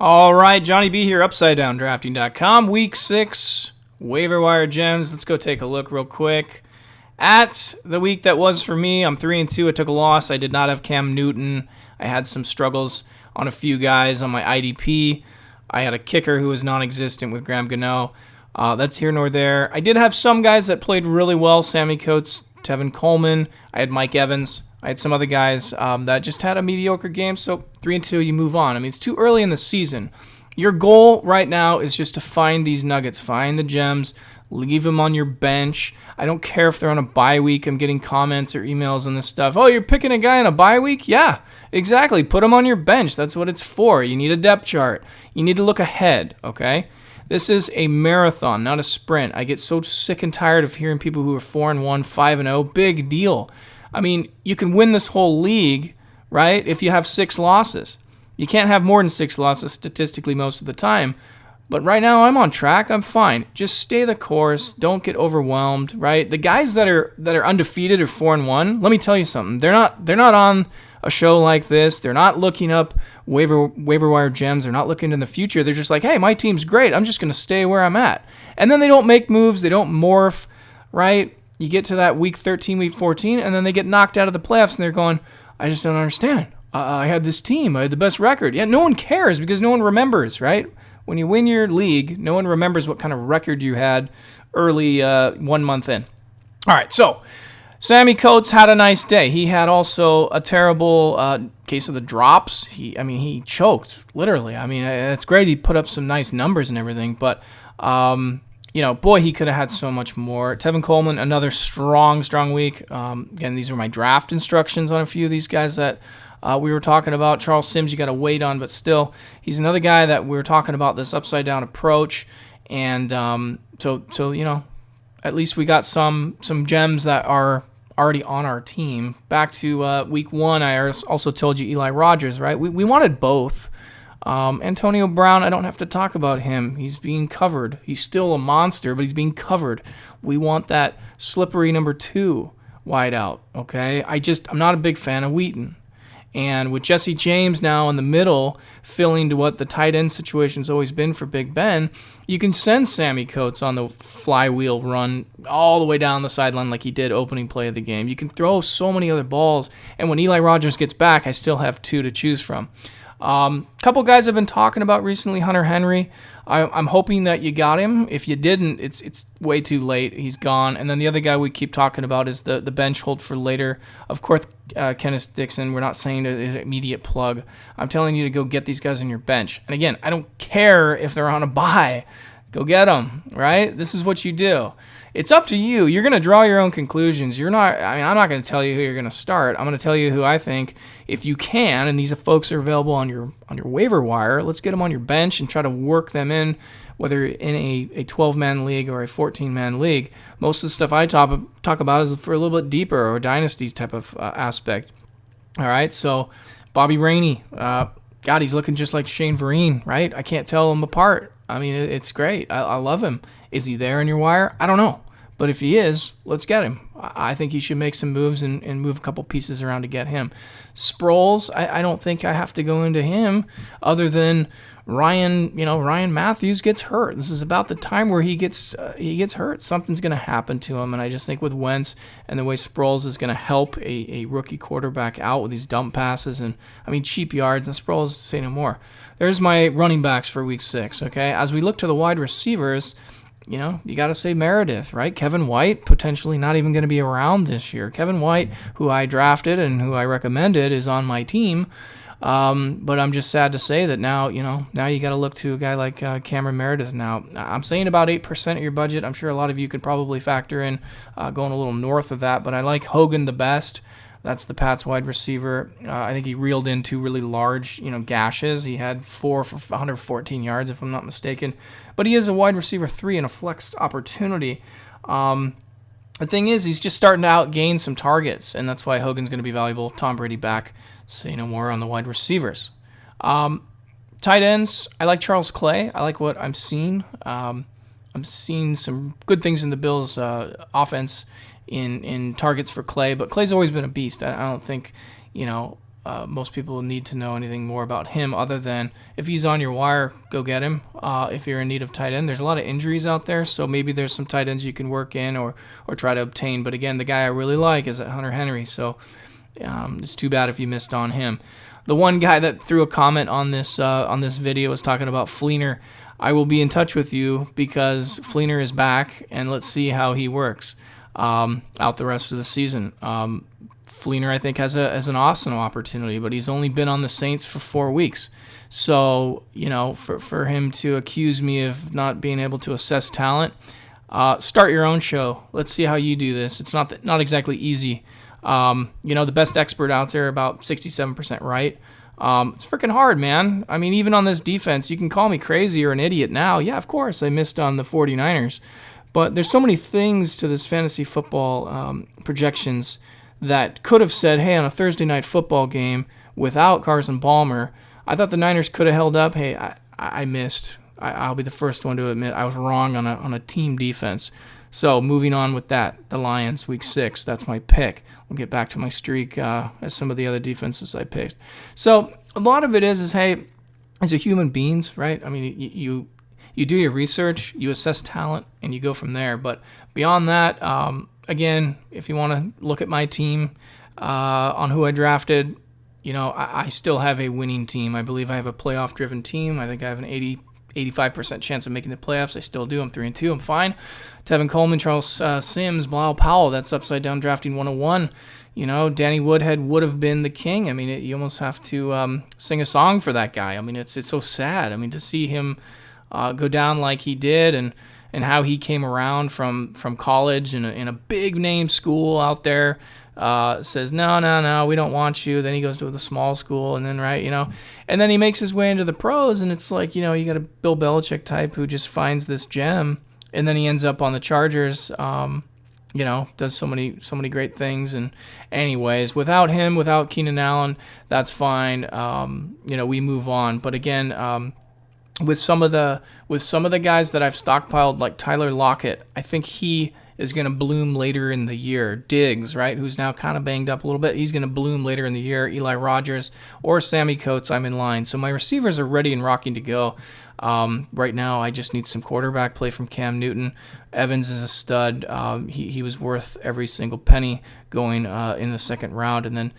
All right, Johnny B here, UpsideDownDrafting.com. Week 6, waiver wire gems. Let's go take a look real quick at the week that was for me. I'm 3-2. I took a loss. I did not have Cam Newton. I had some struggles on a few guys on my IDP. I had a kicker who was non-existent with Graham Gano. That's here nor there. I did have some guys that played really well. Sammy Coates, Tevin Coleman. I had Mike Evans. I had some other guys that just had a mediocre game. So 3-2, you move on. I mean, it's too early in the season. Your goal right now is just to find these nuggets, find the gems, leave them on your bench. I don't care if they're on a bye week. I'm getting comments or emails on this stuff. Oh, you're picking a guy on a bye week? Yeah, exactly. Put him on your bench. That's what it's for. You need a depth chart. You need to look ahead, okay? This is a marathon, not a sprint. I get so sick and tired of hearing people who are 4-1, 5-0. Big deal. I mean, you can win this whole league, right, if you have 6 losses. You can't have more than 6 losses statistically most of the time. But right now, I'm on track. I'm fine. Just stay the course. Don't get overwhelmed, right? The guys that are undefeated or 4-1, let me tell you something. They're not on a show like this. They're not looking up waiver wire gems. They're not looking in the future. They're just like, hey, my team's great. I'm just going to stay where I'm at. And then they don't make moves. They don't morph, right? You get to that week 13, week 14, and then they get knocked out of the playoffs, and they're going, I just don't understand. I had this team. I had the best record. Yeah, no one cares because no one remembers, right? When you win your league, no one remembers what kind of record you had early 1 month in. All right, so Sammy Coates had a nice day. He had also a terrible case of the drops. He choked, literally. I mean, it's great. He put up some nice numbers and everything, but boy, he could have had so much more. Tevin Coleman, another strong week. Again, these were my draft instructions on a few of these guys that we were talking about. Charles Sims, you got to wait on, but still, he's another guy that we were talking about, this upside-down approach. And so at least we got some gems that are already on our team. Back to week 1, I also told you Eli Rogers, right? We wanted both. Antonio Brown, I don't have to talk about him. He's being covered. He's still a monster, but he's being covered. We want that slippery number 2 wide out, okay? I'm not a big fan of Wheaton. And with Jesse James now in the middle, filling to what the tight end situation's always been for Big Ben, you can send Sammy Coates on the flywheel run all the way down the sideline like he did opening play of the game. You can throw so many other balls, and when Eli Rogers gets back, I still have 2 to choose from. Couple guys I've been talking about recently, Hunter Henry. I'm hoping that you got him. If you didn't, it's way too late. He's gone. And then the other guy we keep talking about is the bench hold for later. Of course, Kenneth Dixon. We're not saying an immediate plug. I'm telling you to go get these guys on your bench. And again, I don't care if they're on a bye. Go get them, right? This is what you do. It's up to you. You're going to draw your own conclusions. I'm not going to tell you who you're going to start. I'm going to tell you who I think, if you can, and these folks are available on your waiver wire, let's get them on your bench and try to work them in, whether in a 12-man league or a 14-man league. Most of the stuff I talk about is for a little bit deeper or dynasty type of aspect. All right, so Bobby Rainey, God, he's looking just like Shane Vereen, right? I can't tell them apart. I mean, it's great. I love him. Is he there in your wire? I don't know. But if he is, let's get him. I think he should make some moves and move a couple pieces around to get him. Sproles, I don't think I have to go into him other than Ryan Matthews gets hurt. This is about the time where he gets hurt. Something's going to happen to him. And I just think with Wentz and the way Sproles is going to help a rookie quarterback out with these dump passes and, cheap yards, and Sproles, say no more. There's my running backs for week 6, okay? As we look to the wide receivers, you got to say Meredith, right? Kevin White, potentially not even going to be around this year. Kevin White, who I drafted and who I recommended, is on my team. But I'm just sad to say that now you got to look to a guy like Cameron Meredith now. I'm saying about 8% of your budget. I'm sure a lot of you could probably factor in going a little north of that, but I like Hogan the best. That's the Pats wide receiver. I think he reeled in 2 really large, gashes. He had 4 for 114 yards, if I'm not mistaken. But he is a wide receiver 3 and a flex opportunity. The thing is, he's just starting to outgain some targets, and that's why Hogan's going to be valuable. Tom Brady back, say no more on the wide receivers. Tight ends, I like Charles Clay. I like what I'm seeing. I'm seeing some good things in the Bills' offense in targets for Clay, but Clay's always been a beast. I don't think, most people need to know anything more about him other than if he's on your wire, go get him. If you're in need of tight end, there's a lot of injuries out there, so maybe there's some tight ends you can work in or try to obtain. But again, the guy I really like is Hunter Henry, so it's too bad if you missed on him. The one guy that threw a comment on this video was talking about Fleener. I will be in touch with you because Fleener is back, and let's see how he works out the rest of the season. Fleener, I think, has an awesome opportunity, but he's only been on the Saints for 4 weeks. So, for him to accuse me of not being able to assess talent, start your own show. Let's see how you do this. It's not exactly easy. The best expert out there, about 67% right. It's freaking hard, man. I mean, even on this defense, you can call me crazy or an idiot now. Yeah, of course, I missed on the 49ers. But there's so many things to this fantasy football projections that could have said, hey, on a Thursday night football game without Carson Palmer, I thought the Niners could have held up. Hey, I missed. I'll be the first one to admit I was wrong on a team defense. So moving on with that, the Lions, week 6, that's my pick. We'll get back to my streak as some of the other defenses I picked. So a lot of it is hey, as a human beings, right? I mean, you do your research, you assess talent, and you go from there. But beyond that, again, if you want to look at my team on who I drafted, I still have a winning team. I believe I have a playoff-driven team. I think I have an 85% chance of making the playoffs. I still do. I'm 3-2. I'm fine. Tevin Coleman, Charles Sims, Bilal Powell. That's Upside Down Drafting 101. Danny Woodhead would have been the king. I mean, you almost have to sing a song for that guy. I mean, it's so sad. I mean, to see him go down like he did and how he came around from college in a big name school out there, says, no, we don't want you. Then he goes to the small school and then, and then he makes his way into the pros, and it's like, you got a Bill Belichick type who just finds this gem, and then he ends up on the Chargers, does so many great things. And anyways, without him, without Keenan Allen, that's fine. We move on. But again, with some of the guys that I've stockpiled, like Tyler Lockett, I think he is going to bloom later in the year. Diggs, right, who's now kind of banged up a little bit, he's going to bloom later in the year. Eli Rogers or Sammy Coates, I'm in line. So my receivers are ready and rocking to go. Right now, I just need some quarterback play from Cam Newton. Evans is a stud. He was worth every single penny going in the second round. And then,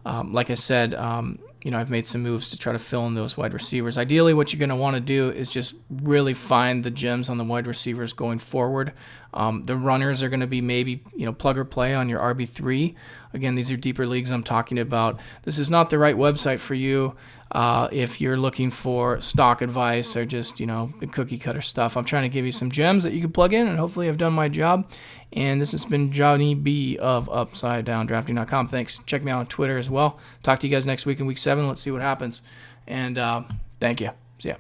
like I said, I've made some moves to try to fill in those wide receivers. Ideally, what you're going to want to do is just really find the gems on the wide receivers going forward. The runners are going to be maybe, plug or play on your RB3. Again, these are deeper leagues I'm talking about. This is not the right website for you if you're looking for stock advice or just, the cookie cutter stuff. I'm trying to give you some gems that you can plug in, and hopefully I've done my job. And this has been Johnny B of UpsideDownDrafting.com. Thanks. Check me out on Twitter as well. Talk to you guys next week in week 7. Let's see what happens. And thank you. See ya.